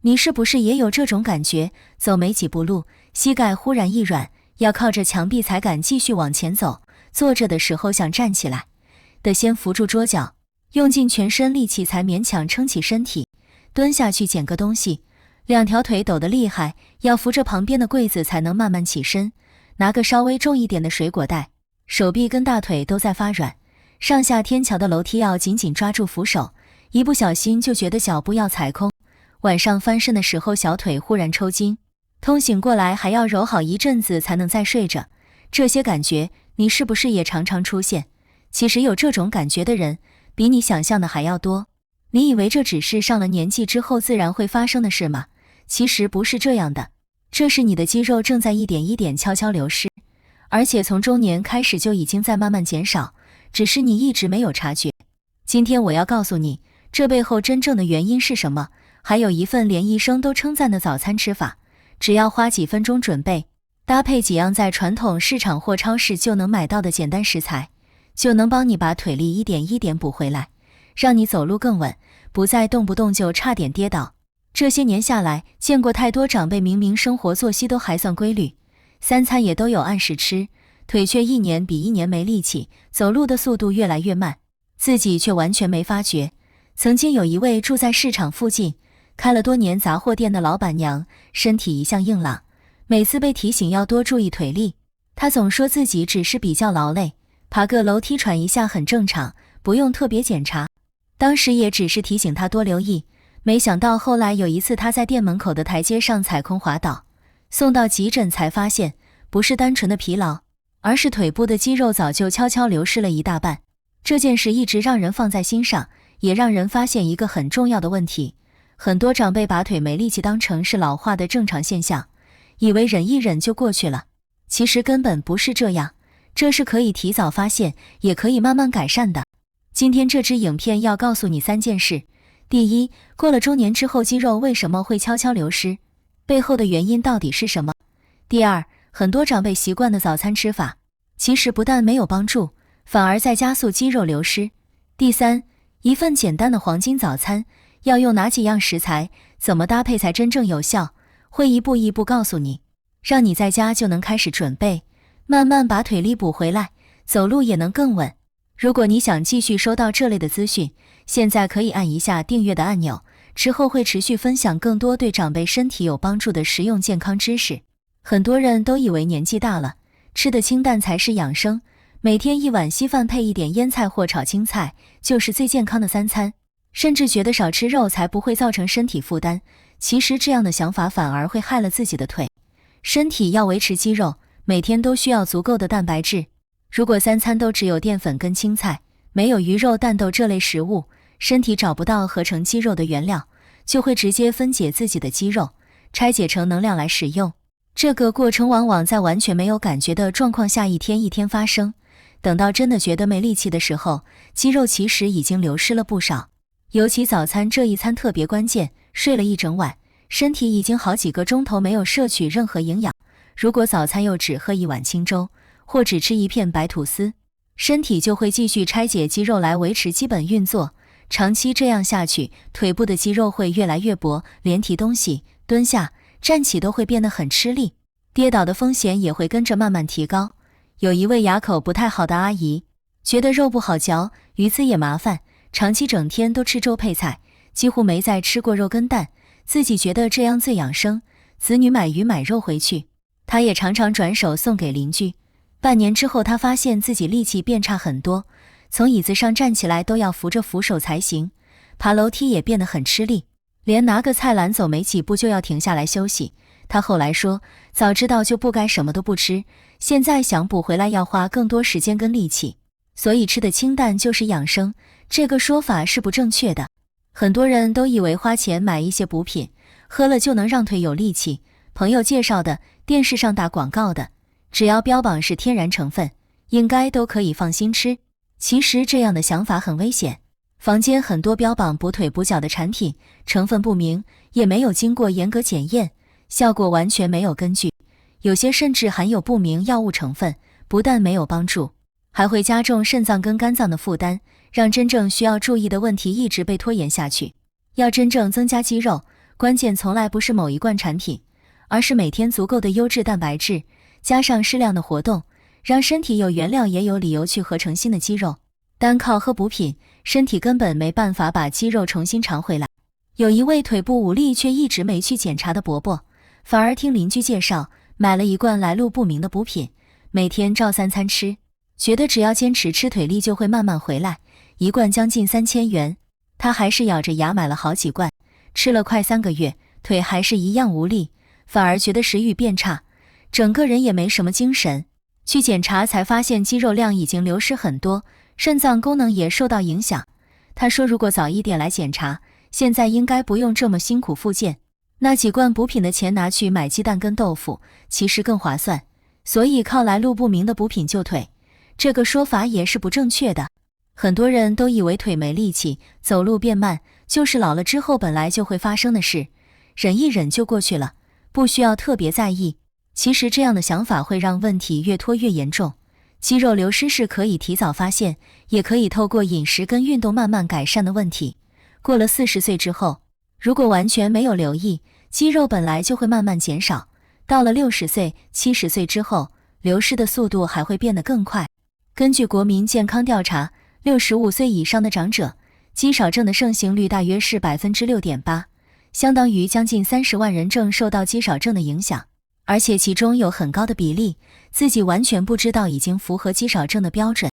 你是不是也有这种感觉？走没几步路，膝盖忽然一软，要靠着墙壁才敢继续往前走，坐着的时候想站起来，得先扶住桌角，用尽全身力气才勉强撑起身体，蹲下去捡个东西，两条腿抖得厉害，要扶着旁边的柜子才能慢慢起身，拿个稍微重一点的水果袋，手臂跟大腿都在发软，上下天桥的楼梯要紧紧抓住扶手，一不小心就觉得脚步要踩空，晚上翻身的时候小腿忽然抽筋，通醒过来还要揉好一阵子才能再睡着。这些感觉你是不是也常常出现？其实有这种感觉的人比你想象的还要多。你以为这只是上了年纪之后自然会发生的事吗？其实不是这样的，这是你的肌肉正在一点一点悄悄流失，而且从中年开始就已经在慢慢减少，只是你一直没有察觉。今天我要告诉你，这背后真正的原因是什么，还有一份连医生都称赞的早餐吃法，只要花几分钟准备，搭配几样在传统市场或超市就能买到的简单食材，就能帮你把腿力一点一点补回来，让你走路更稳，不再动不动就差点跌倒。这些年下来，见过太多长辈明明生活作息都还算规律，三餐也都有按时吃，腿却一年比一年没力气，走路的速度越来越慢，自己却完全没发觉。曾经有一位住在市场附近开了多年杂货店的老板娘，身体一向硬朗，每次被提醒要多注意腿力，她总说自己只是比较劳累，爬个楼梯喘一下很正常，不用特别检查。当时也只是提醒她多留意，没想到后来有一次她在店门口的台阶上踩空滑倒，送到急诊才发现不是单纯的疲劳，而是腿部的肌肉早就悄悄流失了一大半。这件事一直让人放在心上，也让人发现一个很重要的问题，很多长辈把腿没力气当成是老化的正常现象，以为忍一忍就过去了，其实根本不是这样，这是可以提早发现，也可以慢慢改善的。今天这支影片要告诉你3件事。第一，过了中年之后肌肉为什么会悄悄流失，背后的原因到底是什么？第二，很多长辈习惯的早餐吃法，其实不但没有帮助，反而在加速肌肉流失。第三，一份简单的黄金早餐要用哪几样食材，怎么搭配才真正有效，会一步一步告诉你，让你在家就能开始准备，慢慢把腿力补回来，走路也能更稳。如果你想继续收到这类的资讯，现在可以按一下订阅的按钮，之后会持续分享更多对长辈身体有帮助的实用健康知识。很多人都以为年纪大了，吃的清淡才是养生，每天一碗稀饭配一点腌菜或炒青菜就是最健康的3餐，甚至觉得少吃肉才不会造成身体负担。其实这样的想法反而会害了自己的腿。身体要维持肌肉，每天都需要足够的蛋白质，如果3餐都只有淀粉跟青菜，没有鱼肉蛋豆这类食物，身体找不到合成肌肉的原料，就会直接分解自己的肌肉，拆解成能量来使用。这个过程往往在完全没有感觉的状况下一天一天发生，等到真的觉得没力气的时候，肌肉其实已经流失了不少。尤其早餐这一餐特别关键，睡了一整晚，身体已经好几个钟头没有摄取任何营养，如果早餐又只喝一碗清粥，或只吃一片白吐司，身体就会继续拆解肌肉来维持基本运作，长期这样下去，腿部的肌肉会越来越薄，连提东西、蹲下、站起都会变得很吃力，跌倒的风险也会跟着慢慢提高。有一位牙口不太好的阿姨，觉得肉不好嚼，鱼刺也麻烦，长期整天都吃粥配菜，几乎没再吃过肉跟蛋，自己觉得这样最养生，子女买鱼买肉回去，她也常常转手送给邻居。半年之后，她发现自己力气变差很多，从椅子上站起来都要扶着扶手才行，爬楼梯也变得很吃力，连拿个菜篮走没几步就要停下来休息。她后来说，早知道就不该什么都不吃，现在想补回来要花更多时间跟力气，所以吃的清淡就是养生，这个说法是不正确的。很多人都以为花钱买一些补品，喝了就能让腿有力气，朋友介绍的，电视上打广告的，只要标榜是天然成分，应该都可以放心吃。其实这样的想法很危险，坊间很多标榜补腿补脚的产品，成分不明，也没有经过严格检验，效果完全没有根据，有些甚至含有不明药物成分，不但没有帮助，还会加重肾脏跟肝脏的负担，让真正需要注意的问题一直被拖延下去。要真正增加肌肉，关键从来不是某一罐产品，而是每天足够的优质蛋白质，加上适量的活动，让身体有原料也有理由去合成新的肌肉。单靠喝补品，身体根本没办法把肌肉重新长回来。有一位腿部无力却一直没去检查的伯伯，反而听邻居介绍，买了一罐来路不明的补品，每天照3餐吃，觉得只要坚持吃腿力就会慢慢回来，一罐将近3000元。他还是咬着牙买了好几罐，吃了快3个月，腿还是一样无力，反而觉得食欲变差，整个人也没什么精神。去检查才发现肌肉量已经流失很多，肾脏功能也受到影响。他说如果早一点来检查，现在应该不用这么辛苦复健，那几罐补品的钱拿去买鸡蛋跟豆腐，其实更划算。所以靠来路不明的补品救腿，这个说法也是不正确的。很多人都以为腿没力气，走路变慢，就是老了之后本来就会发生的事，忍一忍就过去了，不需要特别在意。其实这样的想法会让问题越拖越严重。肌肉流失是可以提早发现，也可以透过饮食跟运动慢慢改善的问题。过了40岁之后，如果完全没有留意，肌肉本来就会慢慢减少，到了60岁、70岁之后，流失的速度还会变得更快。根据国民健康调查，65岁以上的长者，肌少症的盛行率大约是 6.8%， 相当于将近30万人正受到肌少症的影响。而且其中有很高的比例自己完全不知道已经符合肌少症的标准。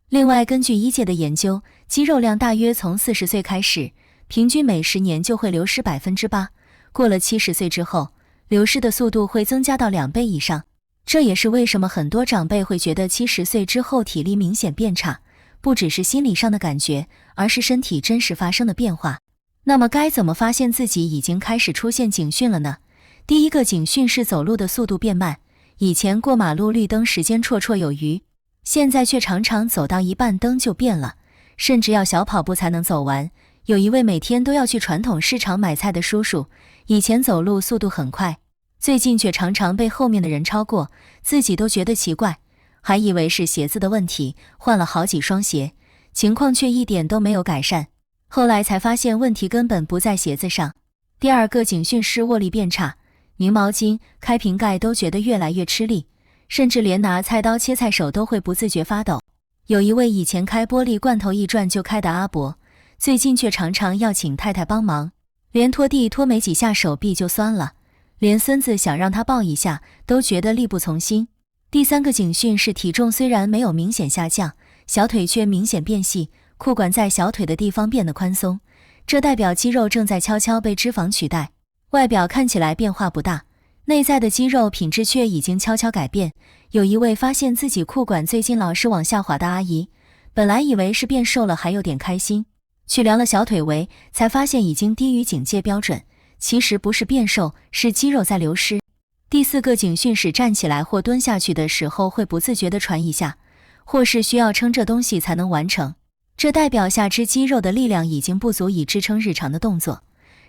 另外，根据医界的研究，肌肉量大约从40岁开始，平均每10年就会流失 8%， 过了70岁之后，流失的速度会增加到2倍以上。这也是为什么很多长辈会觉得70岁之后体力明显变差，不只是心理上的感觉，而是身体真实发生的变化。那么该怎么发现自己已经开始出现警讯了呢？第一个警讯是走路的速度变慢，以前过马路绿灯时间绰绰有余，现在却常常走到一半灯就变了，甚至要小跑步才能走完。有一位每天都要去传统市场买菜的叔叔，以前走路速度很快，最近却常常被后面的人超过，自己都觉得奇怪，还以为是鞋子的问题，换了好几双鞋，情况却一点都没有改善。后来才发现问题根本不在鞋子上。第二个警讯是握力变差，拧毛巾、开瓶盖都觉得越来越吃力，甚至连拿菜刀切菜手都会不自觉发抖。有一位以前开玻璃罐头一转就开的阿伯，最近却常常要请太太帮忙，连拖地拖没几下手臂就酸了，连孙子想让他抱一下都觉得力不从心。第三个警讯是体重虽然没有明显下降，小腿却明显变细，裤管在小腿的地方变得宽松，这代表肌肉正在悄悄被脂肪取代。外表看起来变化不大，内在的肌肉品质却已经悄悄改变。有一位发现自己裤管最近老是往下滑的阿姨，本来以为是变瘦了，还有点开心，去量了小腿围，才发现已经低于警戒标准，其实不是变瘦，是肌肉在流失。第四个警讯是站起来或蹲下去的时候会不自觉地喘一下，或是需要撑着东西才能完成，这代表下肢肌肉的力量已经不足以支撑日常的动作。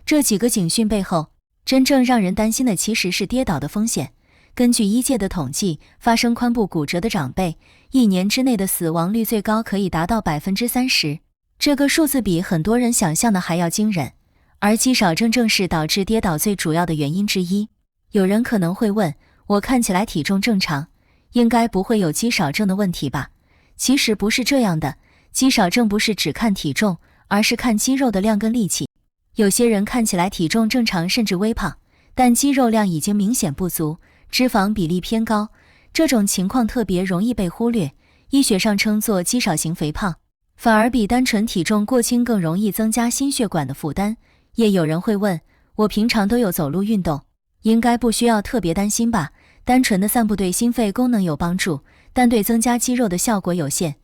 这几个警讯背后，真正让人担心的其实是跌倒的风险。根据医界的统计，发生髋部骨折的长辈，1年之内的死亡率最高可以达到 30%， 这个数字比很多人想象的还要惊人。而肌少症正是导致跌倒最主要的原因之一。有人可能会问，我看起来体重正常，应该不会有肌少症的问题吧？其实不是这样的，肌少症不是只看体重，而是看肌肉的量跟力气。有些人看起来体重正常甚至微胖，但肌肉量已经明显不足，脂肪比例偏高，这种情况特别容易被忽略，医学上称作肌少型肥胖，反而比单纯体重过轻更容易增加心血管的负担。也有人会问，我平常都有走路运动，应该不需要特别担心吧？单纯的散步对心肺功能有帮助，但对增加肌肉的效果有限，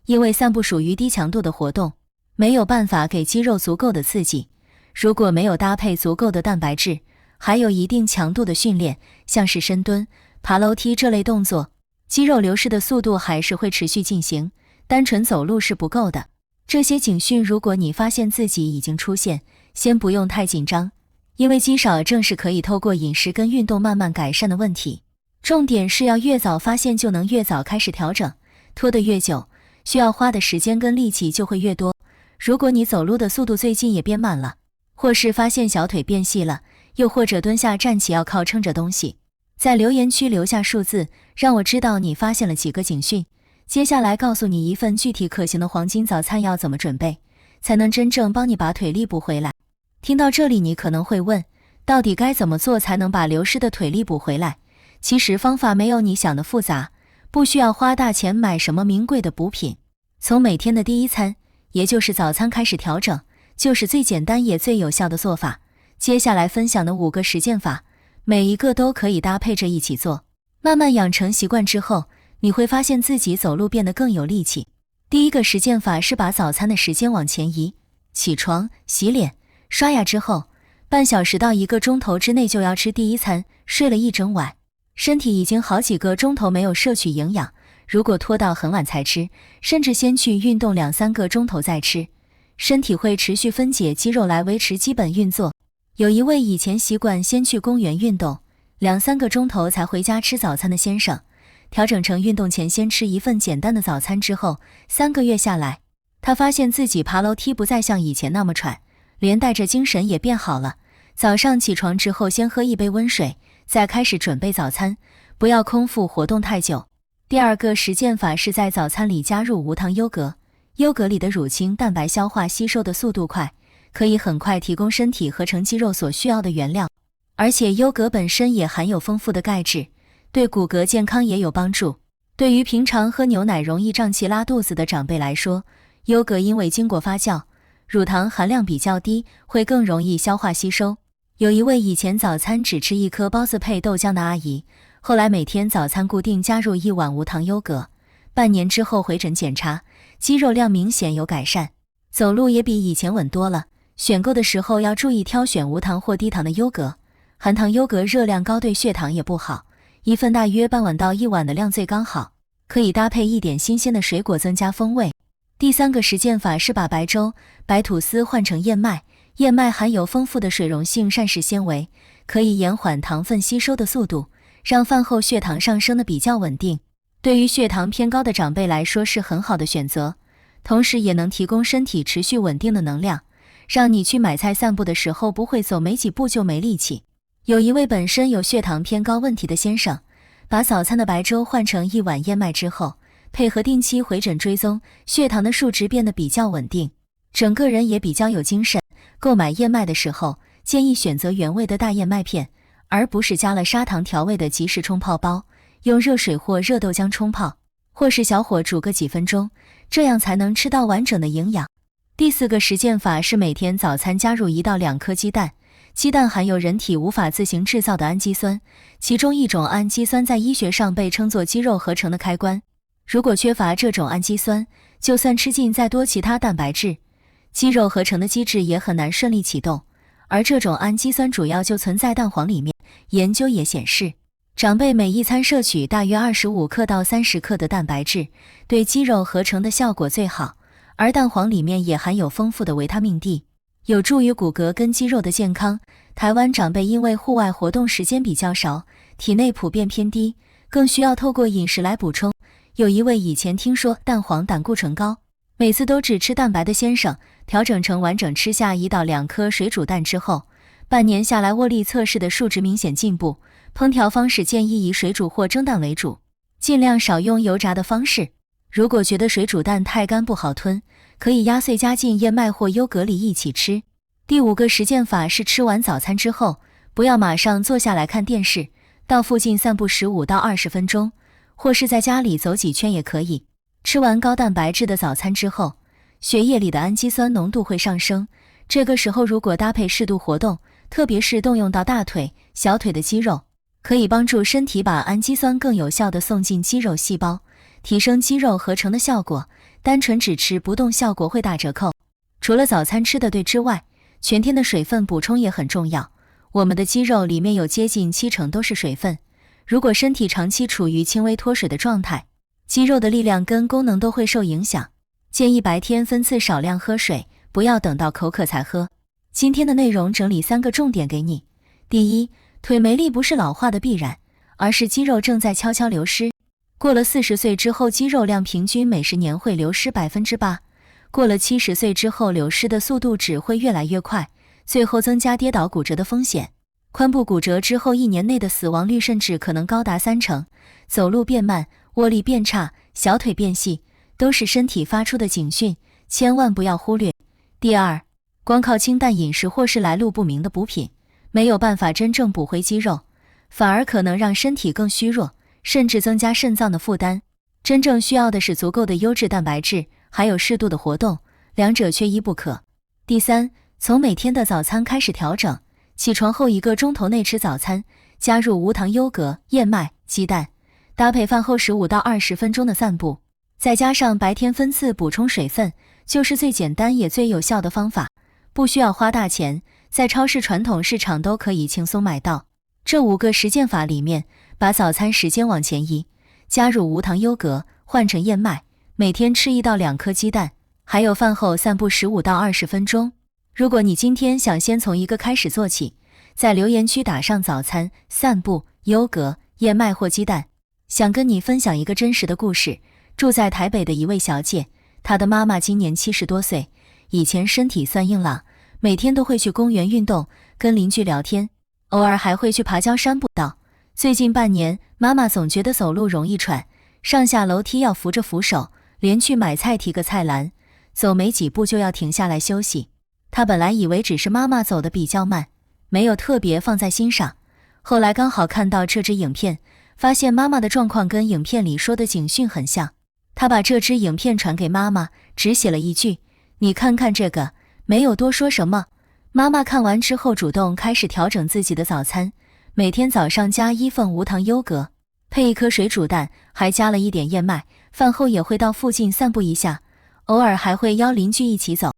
因为散步属于低强度的活动，没有办法给肌肉足够的刺激。如果没有搭配足够的蛋白质，还有一定强度的训练，像是深蹲、爬楼梯这类动作，肌肉流失的速度还是会持续进行，单纯走路是不够的。这些警讯如果你发现自己已经出现，先不用太紧张，因为肌少症是可以透过饮食跟运动慢慢改善的问题。重点是要越早发现就能越早开始调整，拖得越久，需要花的时间跟力气就会越多。如果你走路的速度最近也变慢了，或是发现小腿变细了，又或者蹲下站起要靠撑着东西。在留言区留下数字，让我知道你发现了几个警讯。接下来告诉你一份具体可行的黄金早餐要怎么准备，才能真正帮你把腿力补回来。听到这里，你可能会问，到底该怎么做才能把流失的腿力补回来？其实方法没有你想的复杂，不需要花大钱买什么名贵的补品。从每天的第一餐，也就是早餐开始调整，就是最简单也最有效的做法。接下来分享的5个实践法，每一个都可以搭配着一起做。慢慢养成习惯之后，你会发现自己走路变得更有力气。第一个实践法是把早餐的时间往前移，起床、洗脸、刷牙之后，半小时到1个钟头之内就要吃第一餐。睡了一整晚，身体已经好几个钟头没有摄取营养，如果拖到很晚才吃，甚至先去运动2-3个钟头再吃，身体会持续分解肌肉来维持基本运作。有一位以前习惯先去公园运动2-3个钟头才回家吃早餐的先生，调整成运动前先吃一份简单的早餐之后，3个月下来，他发现自己爬楼梯不再像以前那么喘，连带着精神也变好了。早上起床之后先喝一杯温水，再开始准备早餐，不要空腹活动太久。第二个实践法是在早餐里加入无糖优格，优格里的乳清蛋白消化吸收的速度快，可以很快提供身体合成肌肉所需要的原料，而且优格本身也含有丰富的钙质，对骨骼健康也有帮助。对于平常喝牛奶容易胀气拉肚子的长辈来说，优格因为经过发酵，乳糖含量比较低，会更容易消化吸收。有一位以前早餐只吃1颗包子配豆浆的阿姨，后来每天早餐固定加入1碗无糖优格，半年之后回诊检查，肌肉量明显有改善，走路也比以前稳多了。选购的时候要注意挑选无糖或低糖的优格，含糖优格热量高对血糖也不好，一份大约半碗到1碗的量最刚好，可以搭配一点新鲜的水果增加风味。第3个实践法是把白粥、白吐司换成燕麦，燕麦含有丰富的水溶性膳食纤维，可以延缓糖分吸收的速度，让饭后血糖上升的比较稳定。对于血糖偏高的长辈来说是很好的选择，同时也能提供身体持续稳定的能量，让你去买菜散步的时候不会走没几步就没力气。有一位本身有血糖偏高问题的先生，把早餐的白粥换成1碗燕麦之后，配合定期回诊追踪，血糖的数值变得比较稳定，整个人也比较有精神。购买燕麦的时候，建议选择原味的大燕麦片，而不是加了砂糖调味的即食冲泡包，用热水或热豆浆冲泡，或是小火煮个几分钟，这样才能吃到完整的营养。第4个实践法是每天早餐加入1到2颗鸡蛋。鸡蛋含有人体无法自行制造的氨基酸，其中一种氨基酸在医学上被称作肌肉合成的开关。如果缺乏这种氨基酸，就算吃进再多其他蛋白质，肌肉合成的机制也很难顺利启动。而这种氨基酸主要就存在蛋黄里面。研究也显示，长辈每一餐摄取大约25克到30克的蛋白质，对肌肉合成的效果最好。而蛋黄里面也含有丰富的维他命 D， 有助于骨骼跟肌肉的健康。台湾长辈因为户外活动时间比较少，体内普遍偏低，更需要透过饮食来补充。有一位以前听说蛋黄胆固醇高，每次都只吃蛋白的先生，调整成完整吃下1到2颗水煮蛋之后，半年下来握力测试的数值明显进步。烹调方式建议以水煮或蒸蛋为主，尽量少用油炸的方式。如果觉得水煮蛋太干不好吞，可以压碎加进燕麦或优格里一起吃。第5个实践法是吃完早餐之后，不要马上坐下来看电视，到附近散步15到20分钟，或是在家里走几圈也可以。吃完高蛋白质的早餐之后，血液里的氨基酸浓度会上升，这个时候如果搭配适度活动，特别是动用到大腿、小腿的肌肉，可以帮助身体把氨基酸更有效地送进肌肉细胞，提升肌肉合成的效果。单纯只吃不动效果会打折扣。除了早餐吃的对之外，全天的水分补充也很重要。我们的肌肉里面有接近70%都是水分，如果身体长期处于轻微脱水的状态，肌肉的力量跟功能都会受影响。建议白天分次少量喝水，不要等到口渴才喝。今天的内容整理3个重点给你。第一，腿没力不是老化的必然，而是肌肉正在悄悄流失。过了40岁之后，肌肉量平均每10年会流失 8%， 过了70岁之后，流失的速度只会越来越快，最后增加跌倒骨折的风险。髋部骨折之后1年内的死亡率甚至可能高达30%，走路变慢，握力变差，小腿变细，都是身体发出的警讯，千万不要忽略。第二，光靠清淡饮食或是来路不明的补品，没有办法真正补回肌肉，反而可能让身体更虚弱，甚至增加肾脏的负担。真正需要的是足够的优质蛋白质，还有适度的活动，两者缺一不可。第三，从每天的早餐开始调整，起床后1个钟头内吃早餐，加入无糖优格、燕麦、鸡蛋，搭配饭后15到20分钟的散步，再加上白天分次补充水分，就是最简单也最有效的方法，不需要花大钱，在超市传统市场都可以轻松买到。这5个实践法里面，把早餐时间往前移，加入无糖优格，换成燕麦，每天吃1到2颗鸡蛋，还有饭后散步15到20分钟。如果你今天想先从1个开始做起，在留言区打上早餐、散步、优格、燕麦或鸡蛋。想跟你分享一个真实的故事，住在台北的一位小姐，她的妈妈今年70多岁，以前身体算硬朗，每天都会去公园运动，跟邻居聊天，偶尔还会去爬郊山步道。最近半年，妈妈总觉得走路容易喘，上下楼梯要扶着扶手，连去买菜提个菜篮，走没几步就要停下来休息。她本来以为只是妈妈走得比较慢，没有特别放在心上，后来刚好看到这支影片，发现妈妈的状况跟影片里说的警讯很像。她把这支影片传给妈妈，只写了一句：“你看看这个。”没有多说什么。妈妈看完之后主动开始调整自己的早餐，每天早上加1份无糖优格，配1颗水煮蛋，还加了一点燕麦，饭后也会到附近散步一下，偶尔还会邀邻居一起走。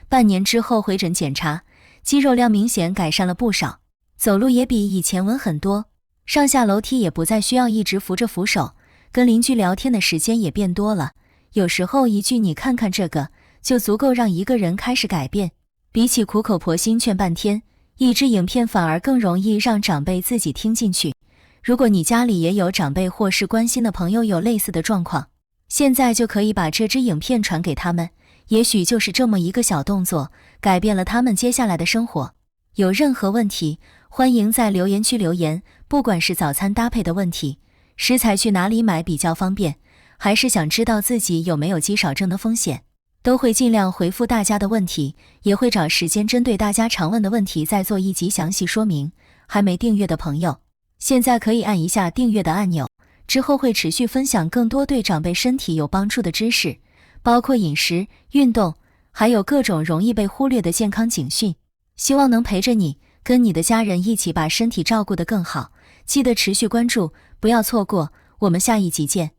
半年之后回诊检查，肌肉量明显改善了不少，走路也比以前稳很多，上下楼梯也不再需要一直扶着扶手，跟邻居聊天的时间也变多了。有时候一句“你看看这个”就足够让一个人开始改变，比起苦口婆心劝半天，一支影片反而更容易让长辈自己听进去。如果你家里也有长辈或是关心的朋友有类似的状况，现在就可以把这支影片传给他们，也许就是这么一个小动作，改变了他们接下来的生活。有任何问题，欢迎在留言区留言，不管是早餐搭配的问题，食材去哪里买比较方便，还是想知道自己有没有肌少症的风险，都会尽量回复大家的问题，也会找时间针对大家常问的问题再做一集详细说明。还没订阅的朋友，现在可以按一下订阅的按钮，之后会持续分享更多对长辈身体有帮助的知识，包括饮食、运动，还有各种容易被忽略的健康警讯。希望能陪着你，跟你的家人一起把身体照顾得更好。记得持续关注，不要错过，我们下一集见。